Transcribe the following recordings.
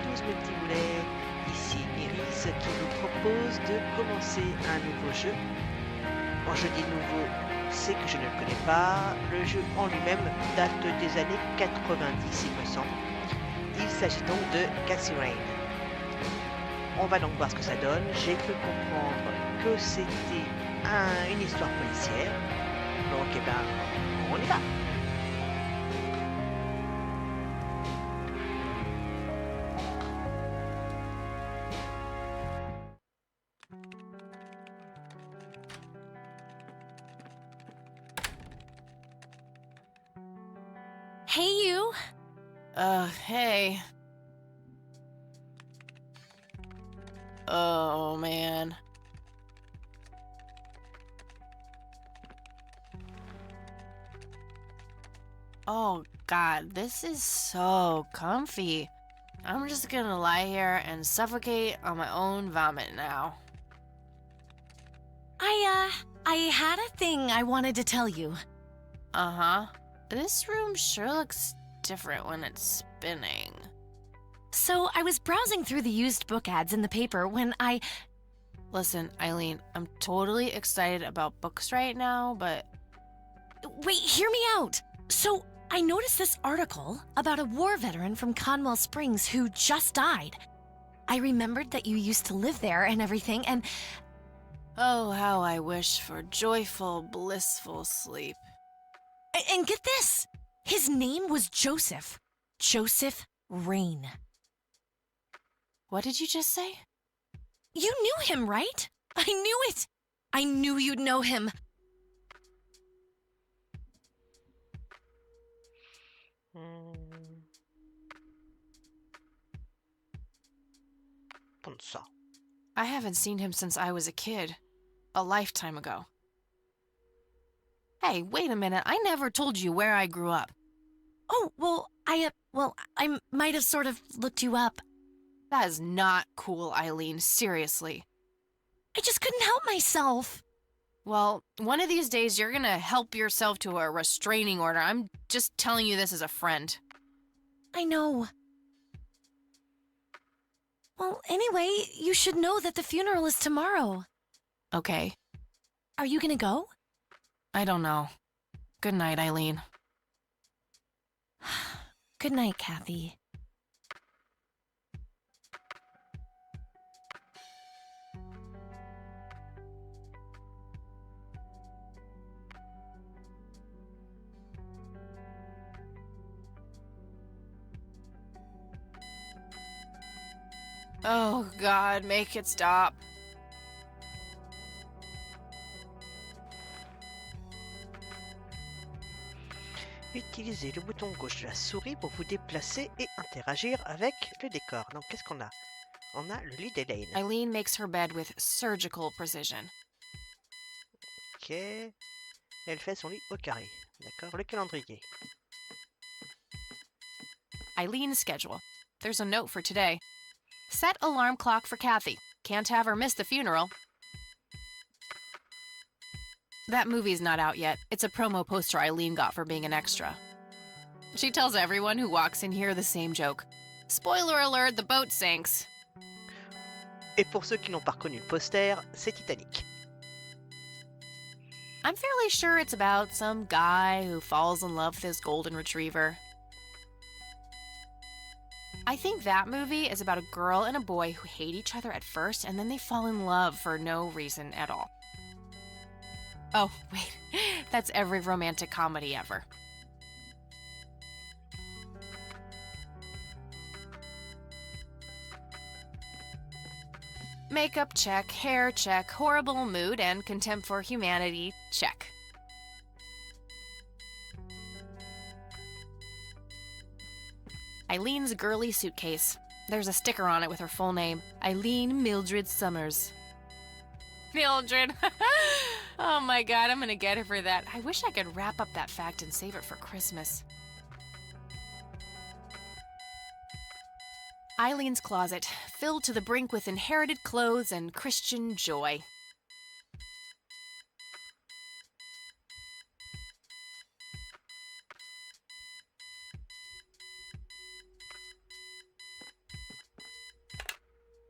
tous mes petits moulets, ici Iris qui vous propose de commencer un nouveau jeu. Quand je dis nouveau, c'est que je ne le connais pas. Le jeu en lui-même date des années 90 il me semble. Il s'agit donc de Cassie Rain. On va donc voir ce que ça donne. J'ai cru comprendre que c'était une histoire policière. Donc eh ben, on y va. Hey, you. Hey. Oh, man. Oh, God, this is so comfy. I'm just gonna lie here and suffocate on my own vomit now. I had a thing I wanted to tell you. Uh-huh. This room sure looks different when it's spinning. So, I was browsing through the used book ads in the paper when I... Listen, Eileen, I'm totally excited about books right now, but... Wait, hear me out! So, I noticed this article about a war veteran from Conwell Springs who just died. I remembered that you used to live there and everything, and... Oh, how I wish for joyful, blissful sleep. And get this! His name was Joseph. Joseph Rain. What did you just say? You knew him, right? I knew it! I knew you'd know him. Comme ça. I haven't seen him since I was a kid. A lifetime ago. Hey, wait a minute. I never told you where I grew up. Oh, well, I might have sort of looked you up. That is not cool, Eileen. Seriously. I just couldn't help myself. Well, one of these days you're gonna help yourself to a restraining order. I'm just telling you this as a friend. I know. Well, anyway, you should know that the funeral is tomorrow. Okay. Are you gonna go? I don't know. Good night, Eileen. Good night, Kathy. Oh, God, make it stop. Utilisez le bouton gauche de la souris pour vous déplacer et interagir avec le décor. Donc qu'est-ce qu'on a? On a le lit d'Elaine. Eileen makes her bed with surgical precision. Ok. Elle fait son lit au carré. D'accord. Le calendrier. Eileen's schedule. There's a note for today. Set alarm clock for Kathy. Can't have her miss the funeral. That movie's not out yet. It's a promo poster Eileen got for being an extra. She tells everyone who walks in here the same joke. Spoiler alert, the boat sinks. Et pour ceux qui n'ont pas reconnu le poster, c'est Titanic. I'm fairly sure it's about some guy who falls in love with his golden retriever. I think that movie is about a girl and a boy who hate each other at first and then they fall in love for no reason at all. Oh, wait, that's every romantic comedy ever. Makeup check, hair check, horrible mood and contempt for humanity check. Eileen's girly suitcase. There's a sticker on it with her full name, Eileen Mildred Summers. Mildred. Oh my God, I'm gonna get her for that. I wish I could wrap up that fact and save it for Christmas. Eileen's closet, filled to the brink with inherited clothes and Christian joy.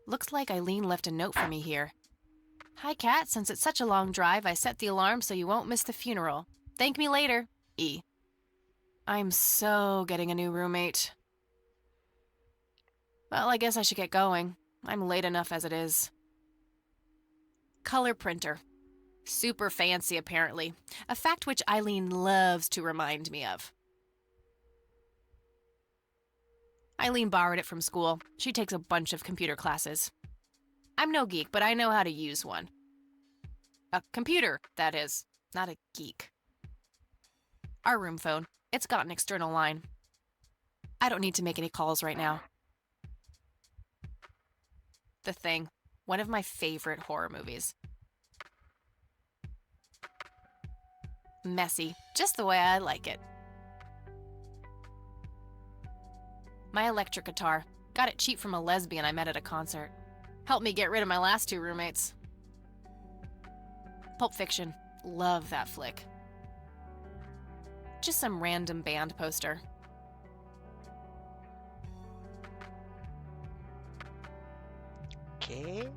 Looks like Eileen left a note for me here. Hi, Kat. Since it's such a long drive, I set the alarm so you won't miss the funeral. Thank me later. E. I'm so getting a new roommate. Well, I guess I should get going. I'm late enough as it is. Color printer. Super fancy, apparently. A fact which Eileen loves to remind me of. Eileen borrowed it from school. She takes a bunch of computer classes. I'm no geek, but I know how to use one. A computer, that is, not a geek. Our room phone. It's got an external line. I don't need to make any calls right now. The Thing. One of my favorite horror movies. Messy. Just the way I like it. My electric guitar. Got it cheap from a lesbian I met at a concert. Helped me get rid of my last 2 roommates. Pulp Fiction. Love that flick. Just some random band poster. Ok.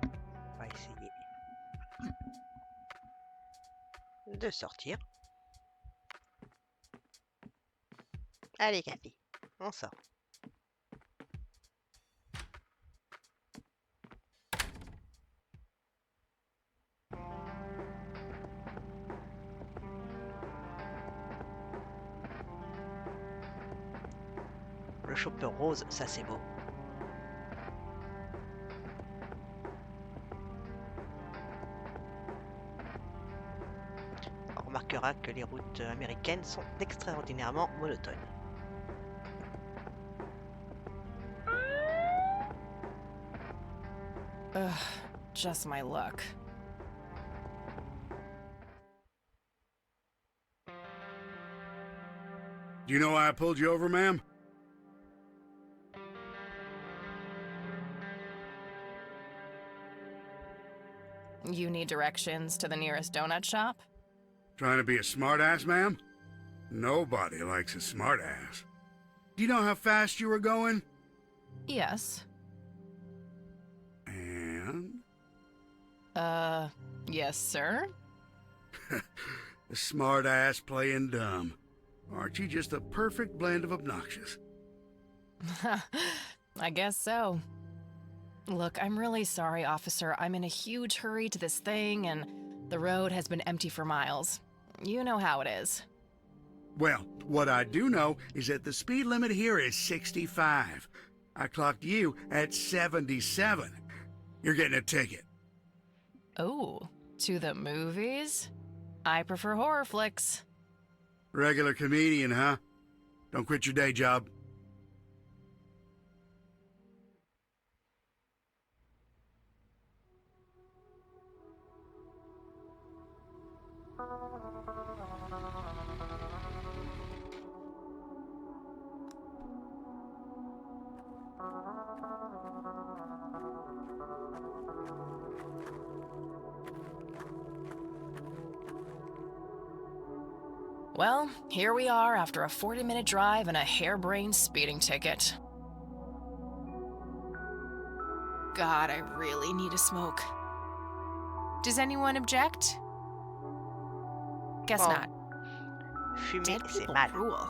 On va essayer de sortir. Allez, Cathy, on sort. Le chopper rose, ça c'est beau. On remarquera que les routes américaines sont extraordinairement monotones. Ugh, just my luck. Do you know why I pulled you over, ma'am? You need directions to the nearest donut shop? Trying to be a smartass, ma'am? Nobody likes a smartass. Do you know how fast you were going? Yes. And? Yes, sir? A smartass playing dumb. Aren't you just a perfect blend of obnoxious? I guess so. Look, I'm really sorry, officer. I'm in a huge hurry to this thing, and the road has been empty for miles. You know how it is. Well, what I do know is that the speed limit here is 65. I clocked you at 77. You're getting a ticket. Oh, to the movies? I prefer horror flicks. Regular comedian, huh? Don't quit your day job. Well, here we are after a 40-minute drive and a harebrained speeding ticket. God, I really need a smoke. Does anyone object? Guess Bon, not. fumer, Dead c'est people mal. rule.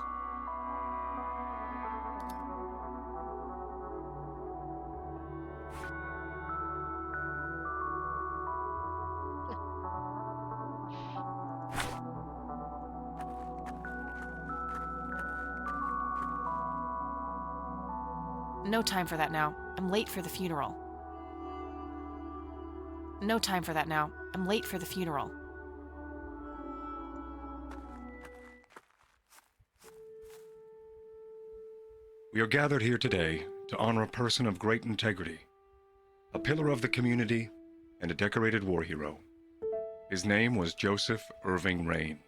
No time for that now. I'm late for the funeral. No time for that now. I'm late for the funeral. We are gathered here today to honor a person of great integrity, a pillar of the community, and a decorated war hero. His name was Joseph Irving Rain.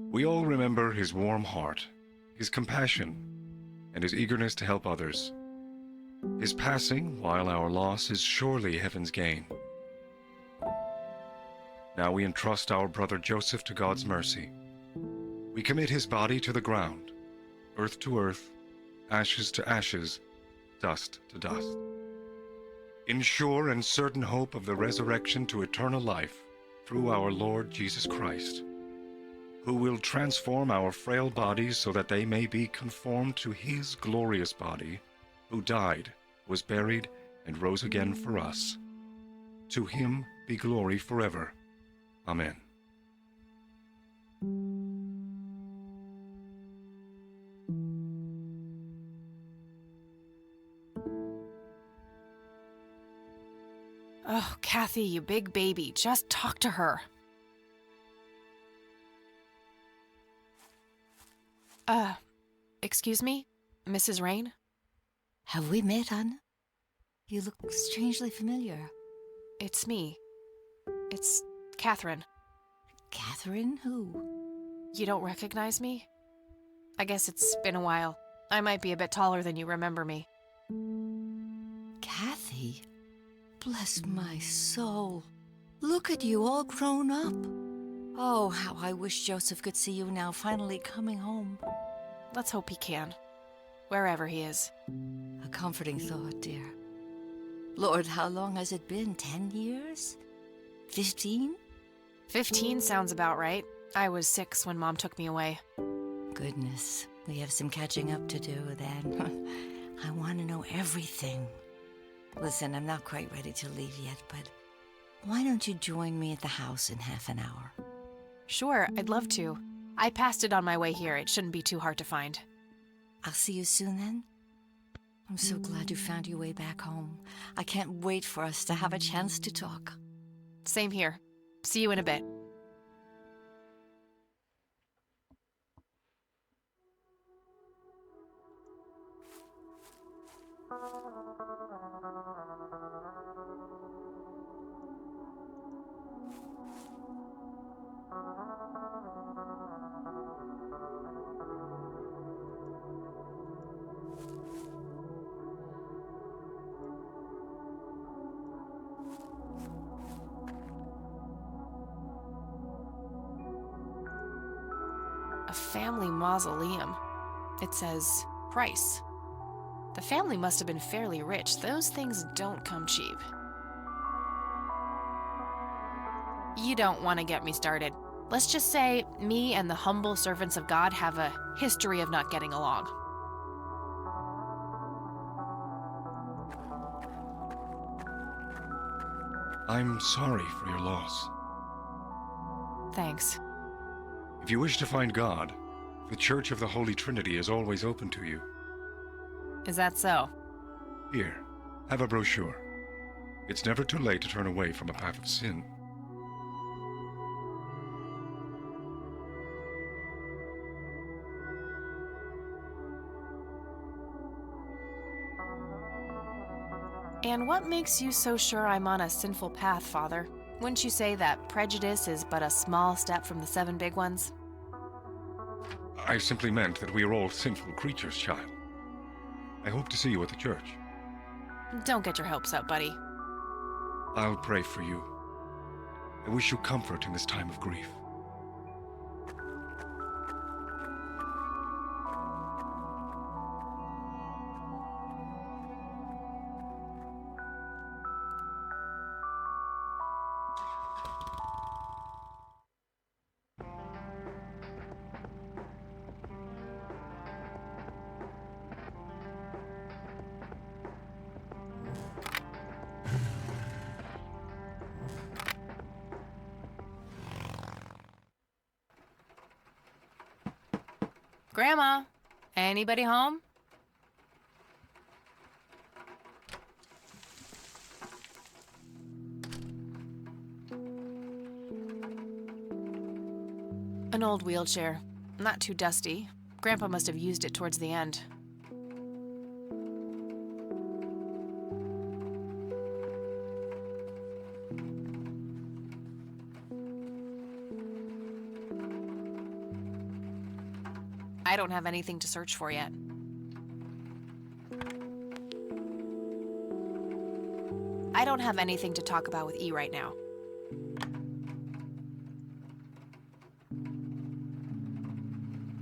We all remember his warm heart, his compassion, and his eagerness to help others. His passing, while our loss, is surely heaven's gain. Now we entrust our brother Joseph to God's mercy. We commit his body to the ground, earth to earth, ashes to ashes, dust to dust. in sure and certain hope of the resurrection to eternal life through our Lord Jesus Christ, who will transform our frail bodies so that they may be conformed to his glorious body, who died, was buried, and rose again for us. To him be glory forever. Amen. Oh, Kathy, you big baby, just talk to her. Excuse me, Mrs. Rain? Have we met, Anna? You look strangely familiar. It's me. It's Catherine. Catherine who? You don't recognize me? I guess it's been a while. I might be a bit taller than you remember me. Kathy? Bless my soul. Look at you, all grown up. Oh, how I wish Joseph could see you now, finally coming home. Let's hope he can. Wherever he is. A comforting thought, dear. Lord, how long has it been? 10 years? 15? 15 sounds about right. I was 6 when Mom took me away. Goodness, we have some catching up to do then. I want to know everything. Listen, I'm not quite ready to leave yet, but why don't you join me at the house in half an hour? Sure, I'd love to. I passed it on my way here. It shouldn't be too hard to find. I'll see you soon then. I'm so glad you found your way back home. I can't wait for us to have a chance to talk. Same here. See you in a bit. A family mausoleum. It says price. The family must have been fairly rich. Those things don't come cheap. You don't want to get me started. Let's just say me and the humble servants of God have a history of not getting along. I'm sorry for your loss. Thanks. If you wish to find God, the Church of the Holy Trinity is always open to you. Is that so? Here, have a brochure. It's never too late to turn away from a path of sin. And what makes you so sure I'm on a sinful path, Father? Wouldn't you say that prejudice is but a small step from the 7 big ones? I simply meant that we are all sinful creatures, child. I hope to see you at the church. Don't get your hopes up, buddy. I'll pray for you. I wish you comfort in this time of grief. Grandma, anybody home? An old wheelchair. Not too dusty. Grandpa must have used it towards the end. I don't have anything to search for yet. I don't have anything to talk about with E right now.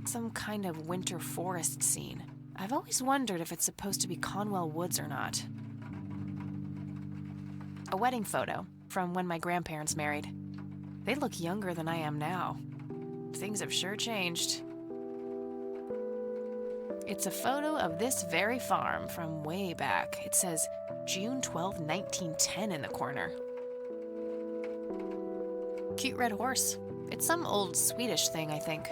Some kind of winter forest scene. I've always wondered if it's supposed to be Conwell Woods or not. A wedding photo from when my grandparents married. They look younger than I am now. Things have sure changed. It's a photo of this very farm from way back. It says June 12, 1910 in the corner. Cute red horse. It's some old Swedish thing, I think.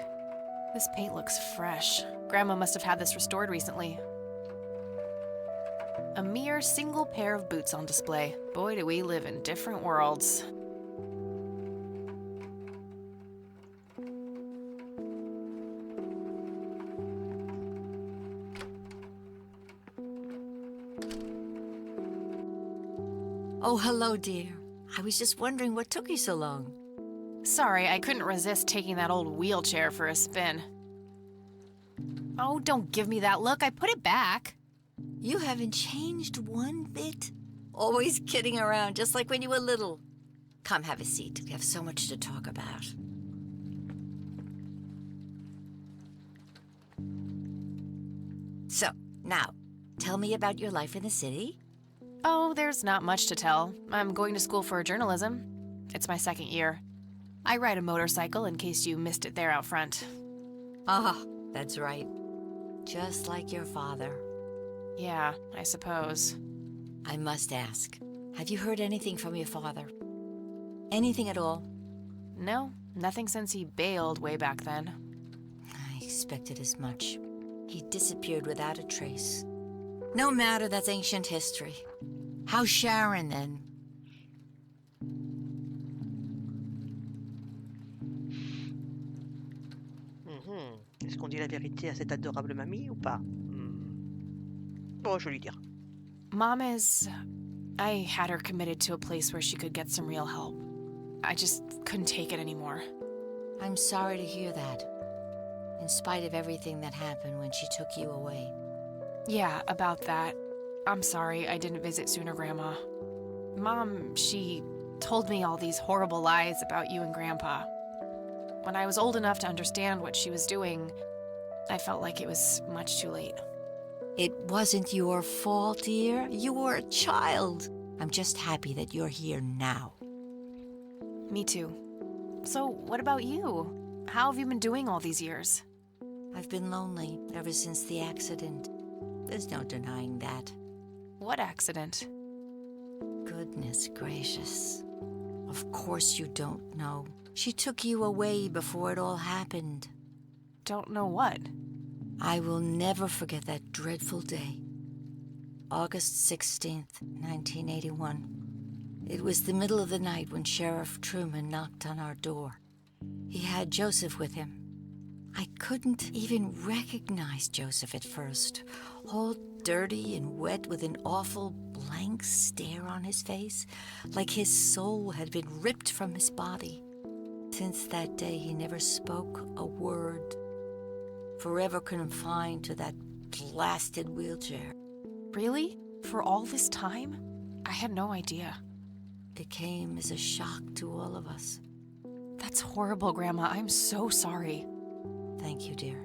This paint looks fresh. Grandma must have had this restored recently. A mere single pair of boots on display. Boy, do we live in different worlds. Oh, hello, dear. I was just wondering what took you so long. Sorry, I couldn't resist taking that old wheelchair for a spin. Oh, don't give me that look. I put it back. You haven't changed one bit. Always kidding around, just like when you were little. Come, have a seat. We have so much to talk about. So, now, tell me about your life in the city. Oh, there's not much to tell. I'm going to school for journalism. It's my second year. I ride a motorcycle in case you missed it there out front. Ah, that's right. Just like your father. Yeah, I suppose. I must ask, have you heard anything from your father? Anything at all? No, nothing since he bailed way back then. I expected as much. He disappeared without a trace. No matter, that's ancient history. How's Sharon, then? Est-ce qu'on dit la vérité à cette adorable mamie ou pas? Bon, je vais lui dire. Mom is... I had her committed to a place where she could get some real help. I just couldn't take it anymore. I'm sorry to hear that. In spite of everything that happened when she took you away. Yeah, about that. I'm sorry I didn't visit sooner, Grandma. Mom, she told me all these horrible lies about you and Grandpa. When I was old enough to understand what she was doing, I felt like it was much too late. It wasn't your fault, dear. You were a child. I'm just happy that you're here now. Me too. So, what about you? How have you been doing all these years? I've been lonely ever since the accident. There's no denying that. What accident? Goodness gracious. Of course you don't know. She took you away before it all happened. Don't know what? I will never forget that dreadful day. August 16th, 1981. It was the middle of the night when Sheriff Truman knocked on our door. He had Joseph with him. I couldn't even recognize Joseph at first. All dirty and wet with an awful blank stare on his face, like his soul had been ripped from his body. Since that day, he never spoke a word. Forever confined to that blasted wheelchair. Really? For all this time? I had no idea. It came as a shock to all of us. That's horrible, Grandma. I'm so sorry. Thank you, dear.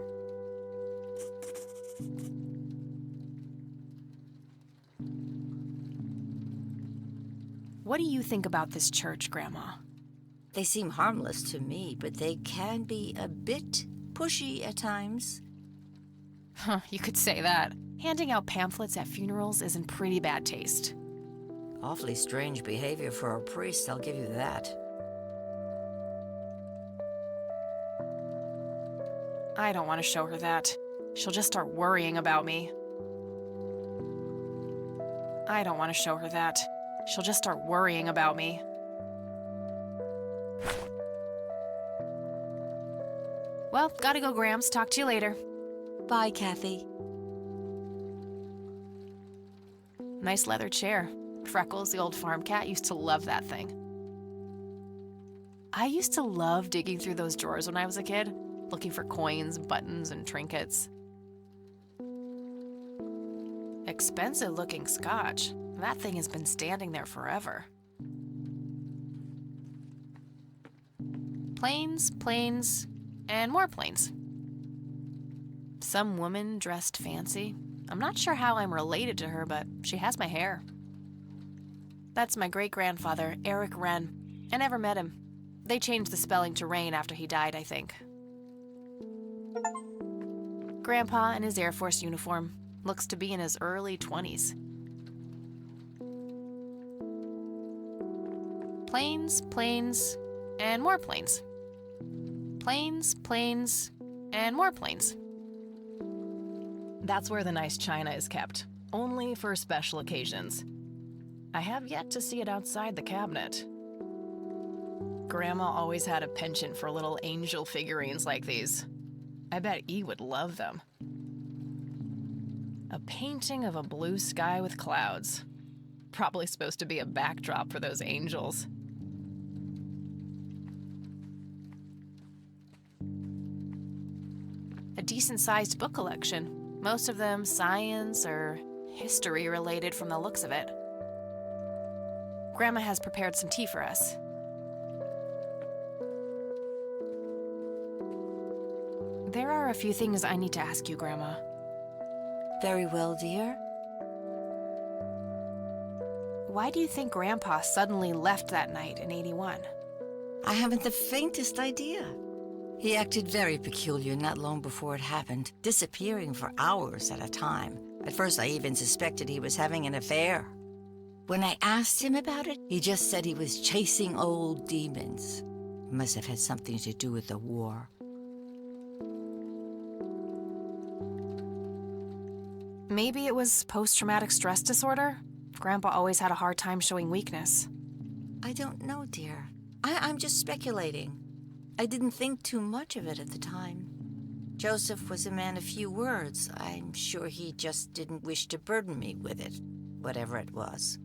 What do you think about this church, Grandma? They seem harmless to me, but they can be a bit pushy at times. Huh, you could say that. Handing out pamphlets at funerals is in pretty bad taste. Awfully strange behavior for a priest, I'll give you that. I don't want to show her that. She'll just start worrying about me. I don't want to show her that. She'll just start worrying about me. Well, gotta go, Grams. Talk to you later. Bye, Kathy. Nice leather chair. Freckles, the old farm cat, used to love that thing. I used to love digging through those drawers when I was a kid, looking for coins, buttons, and trinkets. Expensive-looking scotch. That thing has been standing there forever. Planes, planes, and more planes. Some woman dressed fancy. I'm not sure how I'm related to her, but she has my hair. That's my great-grandfather, Eric Wren. I never met him. They changed the spelling to Rain after he died, I think. Grandpa in his Air Force uniform. Looks to be in his early 20s. Planes, planes, and more planes. Planes, planes, and more planes. That's where the nice china is kept, only for special occasions. I have yet to see it outside the cabinet. Grandma always had a penchant for little angel figurines like these. I bet E would love them. A painting of a blue sky with clouds. Probably supposed to be a backdrop for those angels. A decent-sized book collection. Most of them science or history related from the looks of it. Grandma has prepared some tea for us. There are a few things I need to ask you, Grandma. Very well, dear. Why do you think Grandpa suddenly left that night in '81? I haven't the faintest idea. He acted very peculiar not long before it happened, disappearing for hours at a time. At first, I even suspected he was having an affair. When I asked him about it, he just said he was chasing old demons. It must have had something to do with the war. Maybe it was post-traumatic stress disorder? Grandpa always had a hard time showing weakness. I don't know, dear. I'm just speculating. I didn't think too much of it at the time. Joseph was a man of few words. I'm sure he just didn't wish to burden me with it, whatever it was.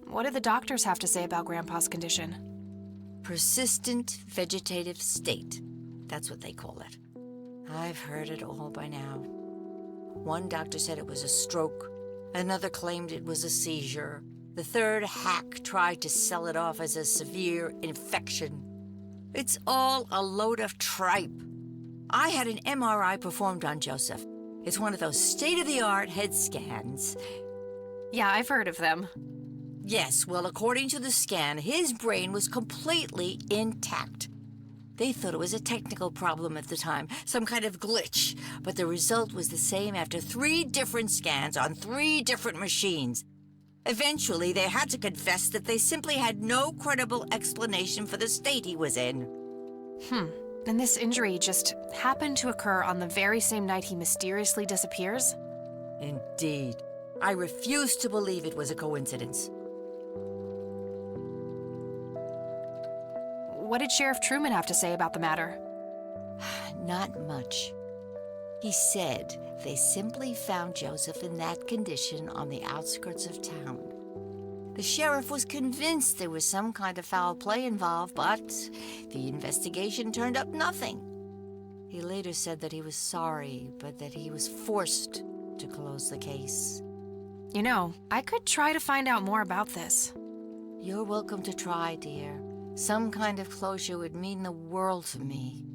What did the doctors have to say about Grandpa's condition? Persistent vegetative state. That's what they call it. I've heard it all by now. One doctor said it was a stroke. Another claimed it was a seizure. The third hack tried to sell it off as a severe infection. It's all a load of tripe. I had an MRI performed on Joseph. It's one of those state-of-the-art head scans. Yeah, I've heard of them. Yes, well, according to the scan, his brain was completely intact. They thought it was a technical problem at the time, some kind of glitch, but the result was the same after 3 different scans on 3 different machines. Eventually, they had to confess that they simply had no credible explanation for the state he was in. And this injury just happened to occur on the very same night he mysteriously disappears? Indeed. I refuse to believe it was a coincidence. What did Sheriff Truman have to say about the matter? Not much. He said they simply found Joseph in that condition on the outskirts of town. The sheriff was convinced there was some kind of foul play involved, but the investigation turned up nothing. He later said that he was sorry, but that he was forced to close the case. You know, I could try to find out more about this. You're welcome to try, dear. Some kind of closure would mean the world to me.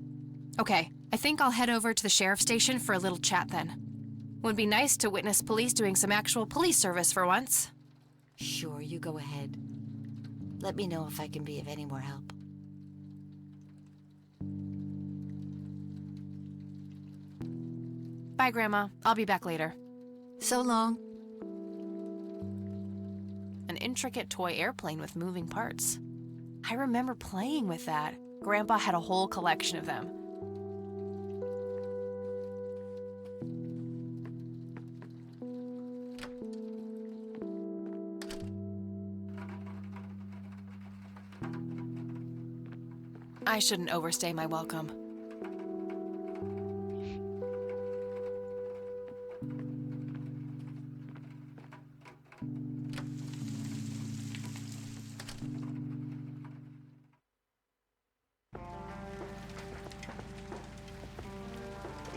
Okay, I think I'll head over to the sheriff's station for a little chat then. Would be nice to witness police doing some actual police service for once. Sure, you go ahead. Let me know if I can be of any more help. Bye, Grandma. I'll be back later. So long. An intricate toy airplane with moving parts. I remember playing with that. Grandpa had a whole collection of them. I shouldn't overstay my welcome.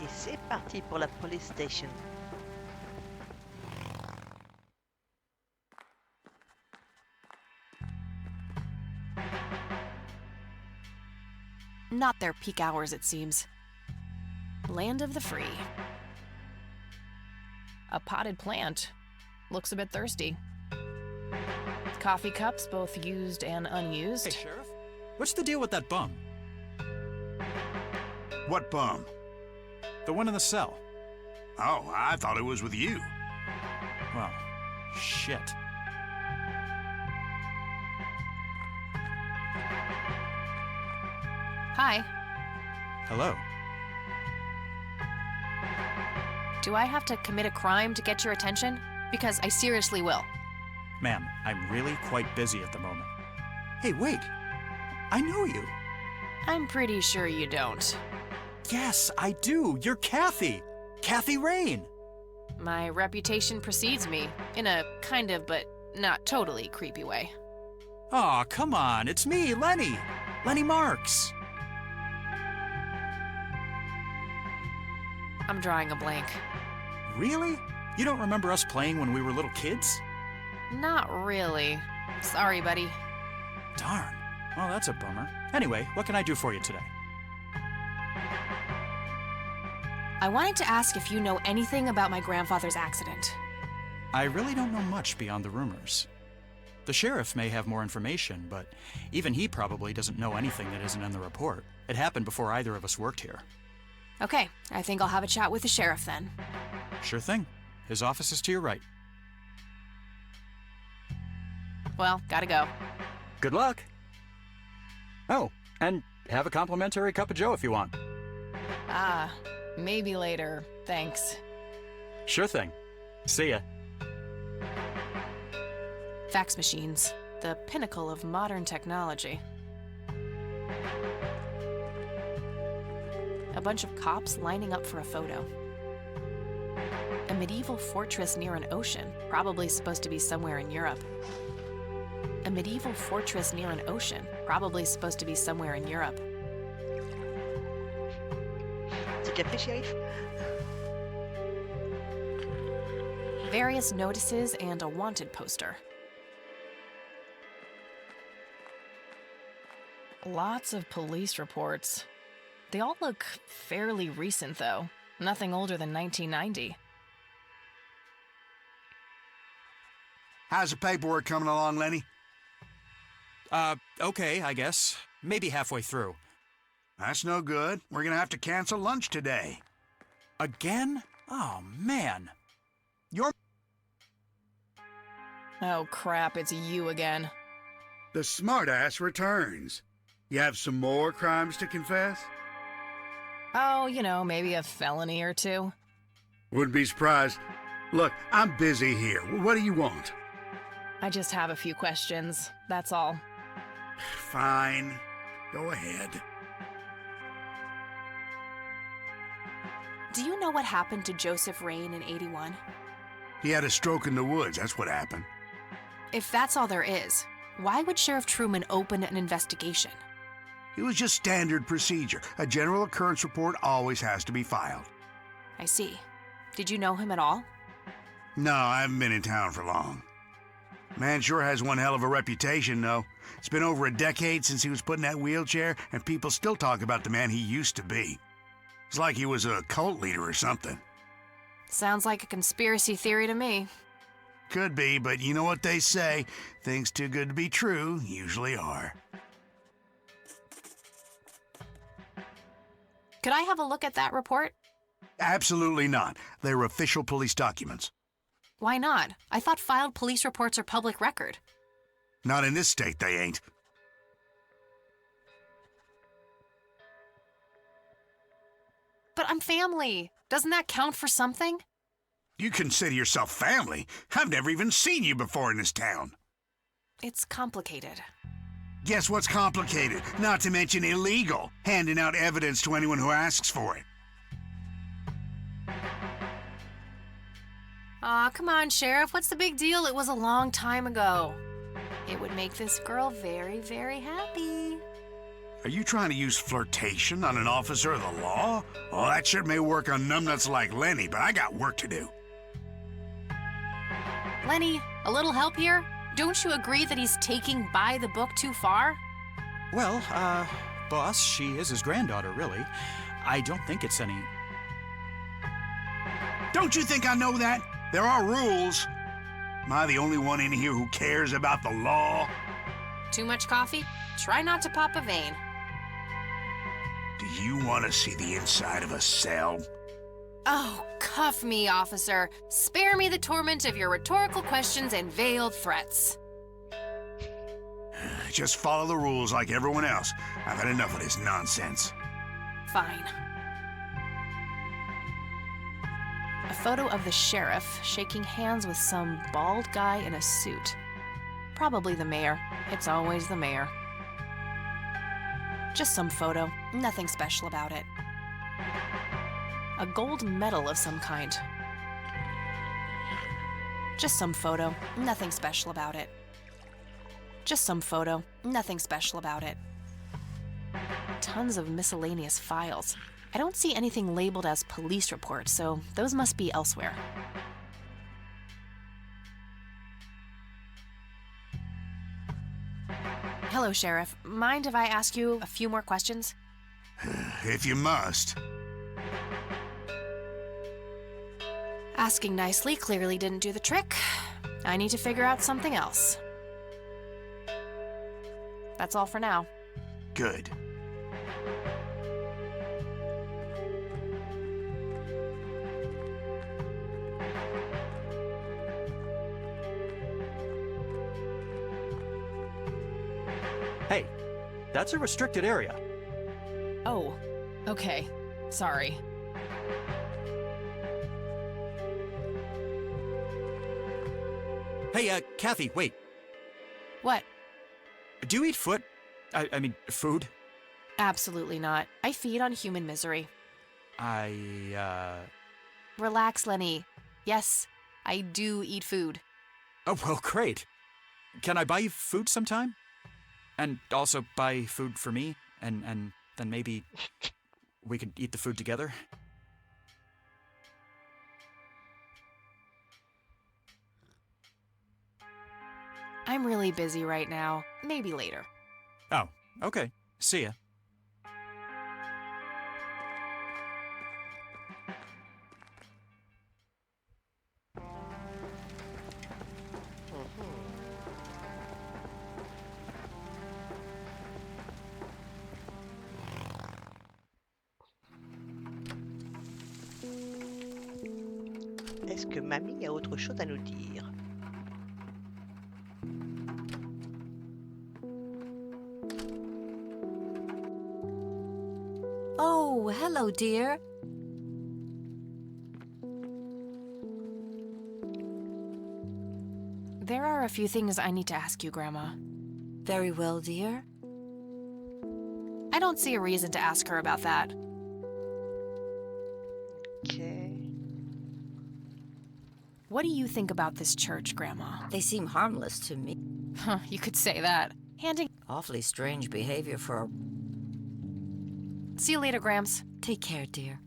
Et c'est parti pour la police station. Not their peak hours, it seems. Land of the free. A potted plant. Looks a bit thirsty. Coffee cups, both used and unused. Hey, Sheriff. What's the deal with that bum? What bum? The one in the cell. Oh, I thought it was with you. Well, shit. Hi. Hello. Do I have to commit a crime to get your attention? Because I seriously will. Ma'am, I'm really quite busy at the moment. Hey, wait. I know you. I'm pretty sure you don't. Yes, I do. You're Kathy. Kathy Rain. My reputation precedes me, in a kind of but not totally creepy way. Aw, come on. It's me, Lenny. Lenny Marks. I'm drawing a blank. Really? You don't remember us playing when we were little kids? Not really. Sorry, buddy. Darn. Well, that's a bummer. Anyway, what can I do for you today? I wanted to ask if you know anything about my grandfather's accident. I really don't know much beyond the rumors. The sheriff may have more information, but even he probably doesn't know anything that isn't in the report. It happened before either of us worked here. Okay, I think I'll have a chat with the sheriff then. Sure thing. His office is to your right. Well, gotta go. Good luck. Oh, and have a complimentary cup of joe if you want. Ah, maybe later. Thanks. Sure thing. See ya. Fax machines, the pinnacle of modern technology. A bunch of cops lining up for a photo. A medieval fortress near an ocean, probably supposed to be somewhere in Europe. A medieval fortress near an ocean, probably supposed to be somewhere in Europe. C'est café, shérif? Various notices and a wanted poster. Lots of police reports. They all look fairly recent, though. Nothing older than 1990. How's the paperwork coming along, Lenny? Okay, I guess. Maybe halfway through. That's no good. We're gonna have to cancel lunch today. Again? Oh, man. You're Oh crap, it's you again. the smartass returns. You have some more crimes to confess? Oh, you know, maybe a felony or two. Wouldn't be surprised. Look, I'm busy here. What do you want? I just have a few questions, that's all. Fine. Go ahead. Do you know what happened to Joseph Rain in '81? He had a stroke in the woods. That's what happened. If that's all there is, why would Sheriff Truman open an investigation? It was just standard procedure. A general occurrence report always has to be filed. I see. Did you know him at all? No, I haven't been in town for long. Man sure has one hell of a reputation, though. It's been over a decade since he was put in that wheelchair, and people still talk about the man he used to be. It's like he was a cult leader or something. Sounds like a conspiracy theory to me. Could be, but you know what they say. Things too good to be true usually are. Could I have a look at that report? Absolutely not. They're official police documents. Why not? I thought filed police reports are public record. Not in this state, they ain't. But I'm family. Doesn't that count for something? You consider yourself family? I've never even seen you before in this town. It's complicated. Guess what's complicated? Not to mention illegal. Handing out evidence to anyone who asks for it. Aw, come on, Sheriff. What's the big deal? It was a long time ago. It would make this girl very, very happy. Are you trying to use flirtation on an officer of the law? Well, that sure may work on numbnuts like Lenny, but I got work to do. Lenny, a little help here? Don't you agree that he's taking by the book too far? Well, boss, she is his granddaughter, really. I don't think it's any... Don't you think I know that? There are rules. Am I the only one in here who cares about the law? Too much coffee? Try not to pop a vein. Do you want to see the inside of a cell? Oh, cuff me, officer. Spare me the torment of your rhetorical questions and veiled threats. Just follow the rules like everyone else. I've had enough of this nonsense. Fine. A photo of the sheriff shaking hands with some bald guy in a suit. Probably the mayor. It's always the mayor. Just some photo. Nothing special about it. A gold medal of some kind. Just some photo. Nothing special about it. Just some photo. Nothing special about it. Tons of miscellaneous files. I don't see anything labeled as police reports, so those must be elsewhere. Hello, Sheriff. Mind if I ask you a few more questions? If you must. Asking nicely clearly didn't do the trick. I need to figure out something else. That's all for now. Good. Hey, that's a restricted area. Oh, okay. Sorry. Hey, Kathy, wait. What? Do you eat foot? I mean, food? Absolutely not. I feed on human misery. Relax, Lenny. Yes, I do eat food. Oh, well, great. Can I buy you food sometime? And also buy food for me? And then maybe we could eat the food together? I'm really busy right now. Maybe later. Oh, okay. See ya. Est-ce que mamie a autre chose à nous dire? Oh, hello, dear. There are a few things I need to ask you, Grandma. Very well, dear. I don't see a reason to ask her about that. Okay. What do you think about this church, Grandma? They seem harmless to me. Huh, you could say that. Handing... Awfully strange behavior for a... See you later, Grams. Take care, dear.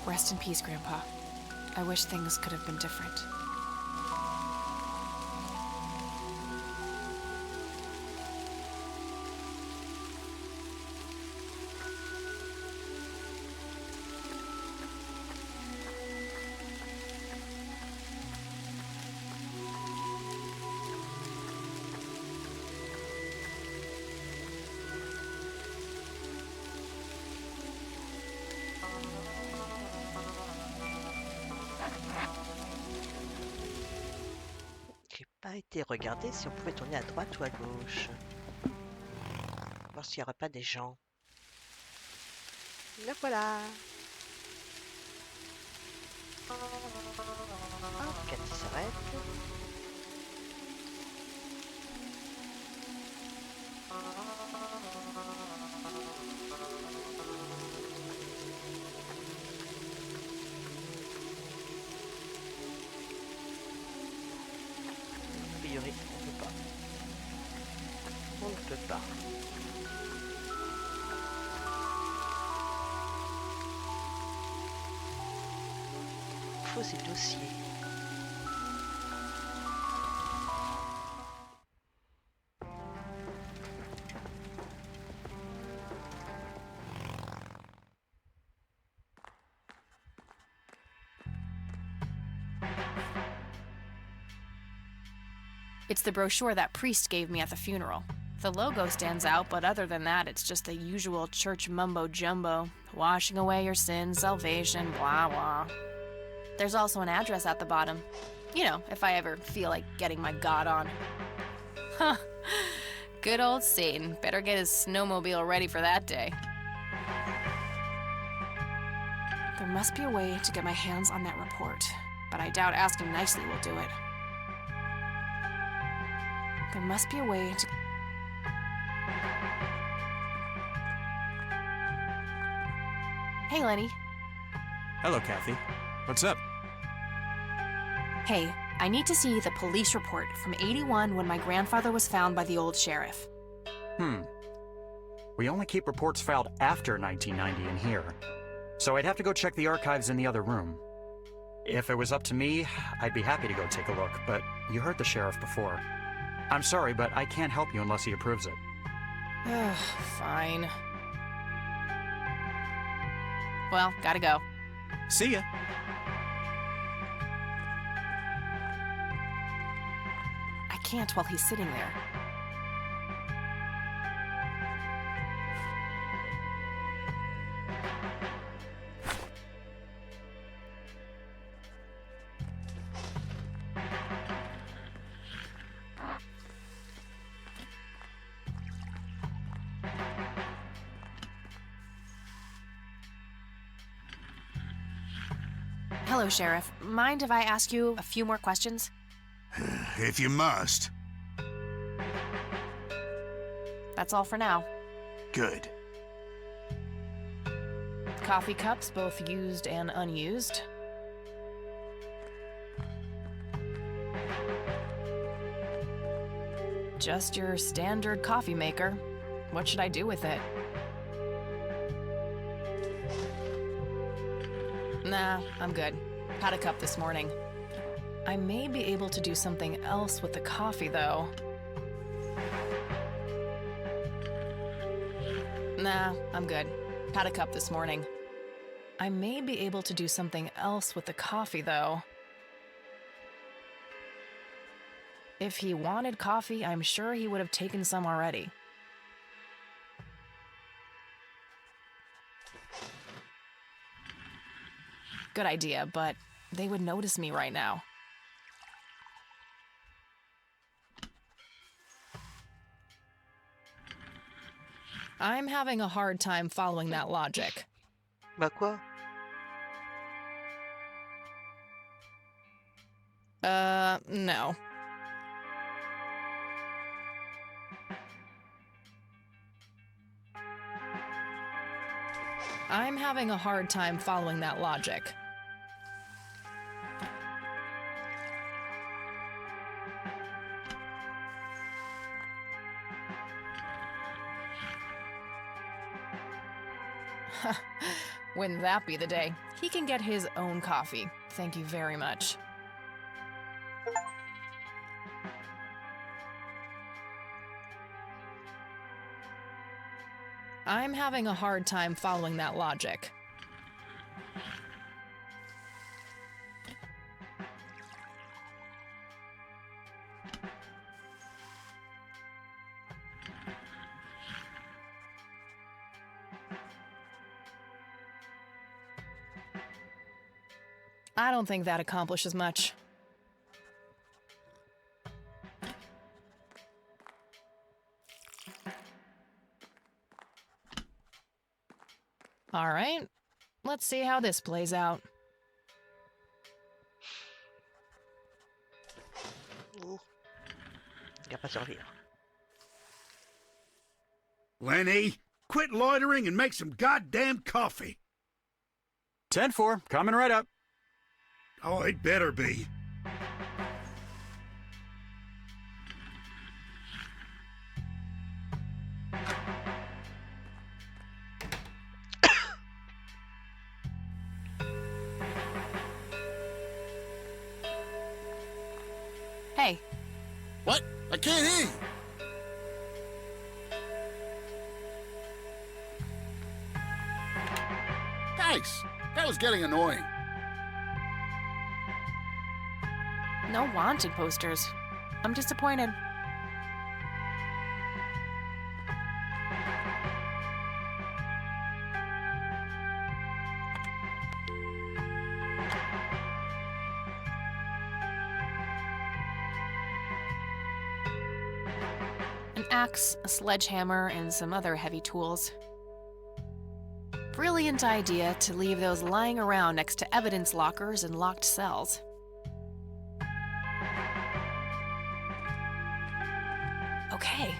Rest in peace, Grandpa. I wish things could have been different. été regarder si on pouvait tourner à droite ou à gauche. Voir s'il n'y aurait pas des gens. Le voilà. Hop, Cathy s'arrête. A priori, on ne peut pas. On ne peut pas. Faut ces dossiers. It's the brochure that priest gave me at the funeral. The logo stands out, but other than that, it's just the usual church mumbo-jumbo. Washing away your sins, salvation, blah, blah. There's also an address at the bottom. You know, if I ever feel like getting my God on. Huh. Good old Satan. Better get his snowmobile ready for that day. There must be a way to get my hands on that report, but I doubt asking nicely will do it. There must be a way to... Hey, Lenny. Hello, Kathy. What's up? Hey, I need to see the police report from '81 when my grandfather was found by the old sheriff. We only keep reports filed after 1990 in here, so I'd have to go check the archives in the other room. If it was up to me, I'd be happy to go take a look, but you heard the sheriff before. I'm sorry, but I can't help you unless he approves it. Ugh, fine. Well, gotta go. See ya. I can't while he's sitting there. Hello, Sheriff. Mind if I ask you a few more questions? If you must. That's all for now. Good. Coffee cups, both used and unused. Just your standard coffee maker. What should I do with it? Nah, I'm good. Had a cup this morning. I may be able to do something else with the coffee, though. Nah, I'm good. Had a cup this morning. I may be able to do something else with the coffee, though. If he wanted coffee, I'm sure he would have taken some already. Good idea, but they would notice me right now. I'm having a hard time following that logic. Bah quoi? No. I'm having a hard time following that logic. Wouldn't that be the day? He can get his own coffee. Thank you very much. I'm having a hard time following that logic. I don't think that accomplishes much. All right. Let's see how this plays out. Ouh. Il va pas survivre. Lenny, quit loitering and make some goddamn coffee. 10-4, coming right up. Oh, it better be. Hey, What? I can't hear you. Thanks. That was getting annoying. no wanted posters. I'm disappointed. An axe, a sledgehammer, and some other heavy tools. Brilliant idea to leave those lying around next to evidence lockers and locked cells. Okay,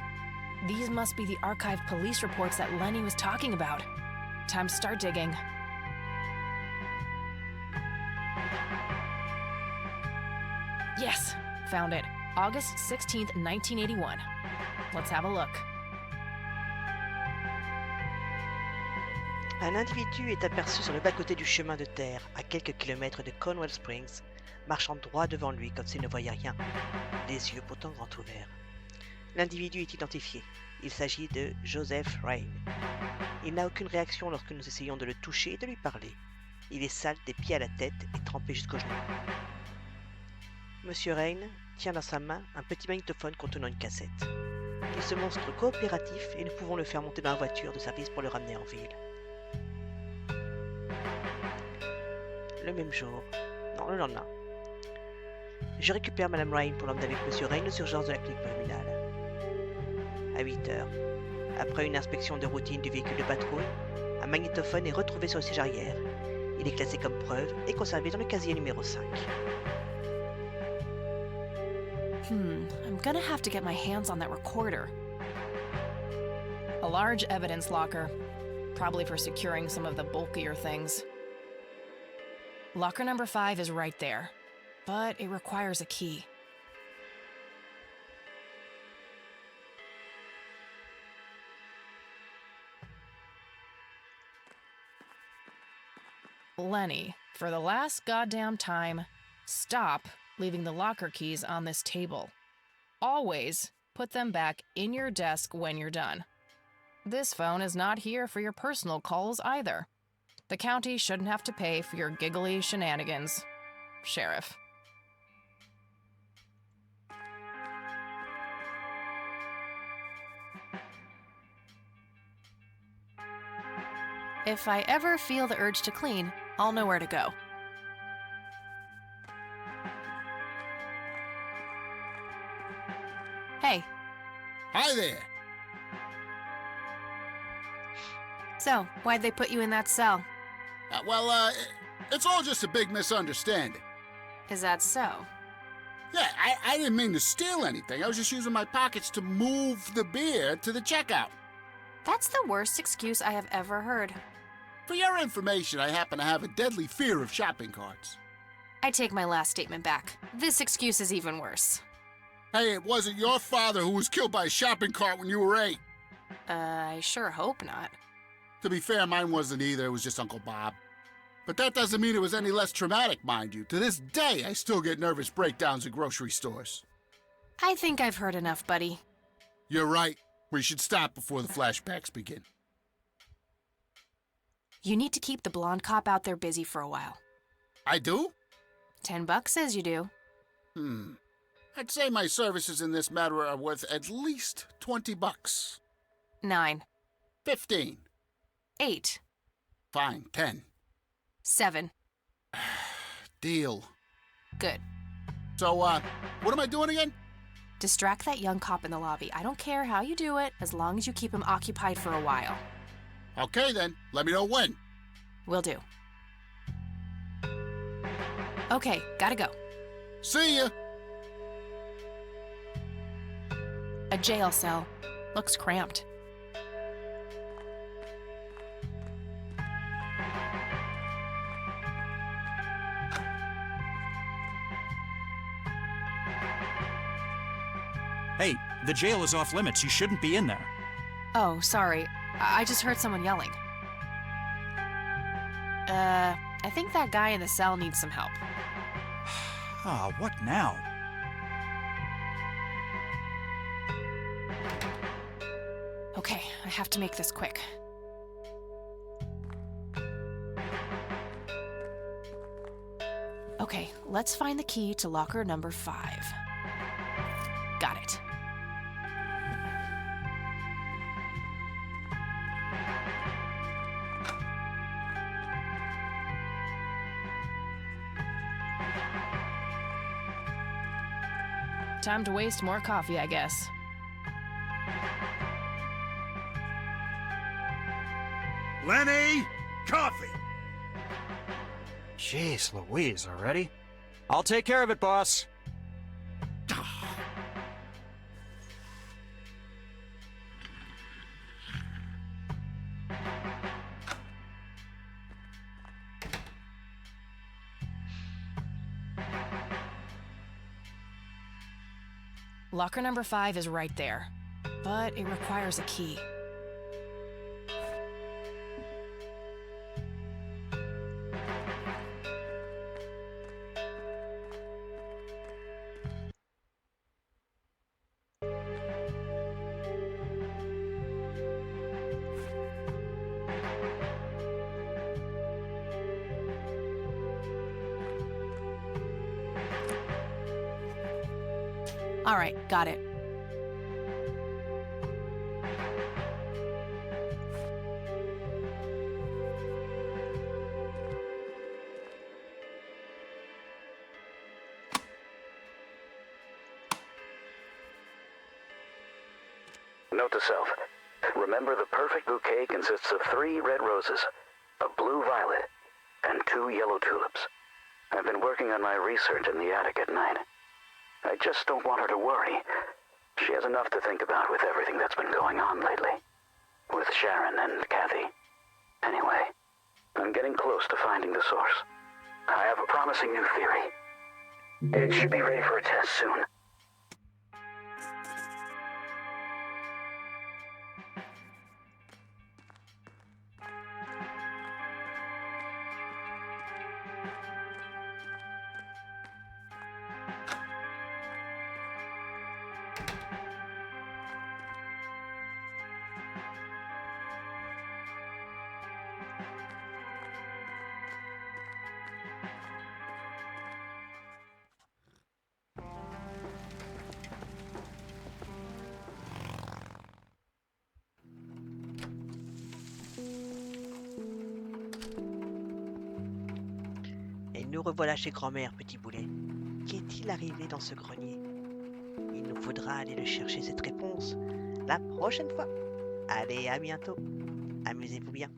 these must be the archived police reports that Lenny was talking about. Time to start digging. Yes, found it. August 16th, 1981. Let's have a look. Un individu est aperçu sur le bas-côté du chemin de terre, à quelques kilomètres de Cornwall Springs, marchant droit devant lui comme s'il ne voyait rien, les yeux pourtant grands ouverts. L'individu est identifié. Il s'agit de Joseph Rain. Il n'a aucune réaction lorsque nous essayons de le toucher et de lui parler. Il est sale des pieds à la tête et trempé jusqu'aux genoux. Monsieur Rain tient dans sa main un petit magnétophone contenant une cassette. Il se montre coopératif et nous pouvons le faire monter dans la voiture de service pour le ramener en ville. Le même jour, non, le lendemain, je récupère Madame Rain pour l'emmener avec Monsieur Rain aux urgences de la clinique communale. À 8 heures, après une inspection de routine du véhicule de patrouille, un magnétophone est retrouvé sur le siège arrière. Il est classé comme preuve et conservé dans le casier numéro 5. I'm gonna have to get my hands on that recorder. A large evidence locker, probably for securing some of the bulkier things. Locker number 5 is right there, but it requires a key. Lenny, for the last goddamn time, stop leaving the locker keys on this table. Always put them back in your desk when you're done. This phone is not here for your personal calls either. The county shouldn't have to pay for your giggly shenanigans. Sheriff. If I ever feel the urge to clean, I'll know where to go. Hey, Hi there. so why'd they put you in that cell? It's all just a big misunderstanding. Is that so? Yeah, I didn't mean to steal anything. I was just using my pockets to move the beer to the checkout. That's the worst excuse I have ever heard. For your information, I happen to have a deadly fear of shopping carts. I take my last statement back. This excuse is even worse. Hey, it wasn't your father who was killed by a shopping cart when you were 8. I sure hope not. To be fair, mine wasn't either. It was just Uncle Bob. But that doesn't mean it was any less traumatic, mind you. To this day, I still get nervous breakdowns at grocery stores. I think I've heard enough, buddy. You're right. We should stop before the flashbacks begin. You need to keep the blonde cop out there busy for a while. I do? $10 says you do. I'd say my services in this matter are worth at least $20. 9, 15. 8, Fine, 10. 7. Deal. Good. So, what am I doing again? Distract that young cop in the lobby. I don't care how you do it, as long as you keep him occupied for a while. Okay then, let me know when. will do. Okay, gotta go. See ya! A jail cell. Looks cramped. Hey, the jail is off limits. You shouldn't be in there. Oh, sorry. I just heard someone yelling. I think that guy in the cell needs some help. Ah, what now? Okay, I have to make this quick. Okay, let's find the key to locker number 5. Got it. Time to waste more coffee, I guess. Lenny, coffee. Jeez Louise, already? I'll take care of it, boss. Locker number 5 is right there, but it requires a key. All right, got it. Note to self. Remember, the perfect bouquet consists of 3 red roses, a blue violet, and 2 yellow tulips. I've been working on my research in the attic at night. I just don't want her to worry. She has enough to think about with everything that's been going on lately. With Sharon and Kathy. Anyway, I'm getting close to finding the source. I have a promising new theory. It should be ready for a test soon. Et nous revoilà chez grand-mère, petit boulet. Qu'est-il arrivé dans ce grenier? Il nous faudra aller le chercher cette réponse la prochaine fois. Allez, à bientôt. Amusez-vous bien.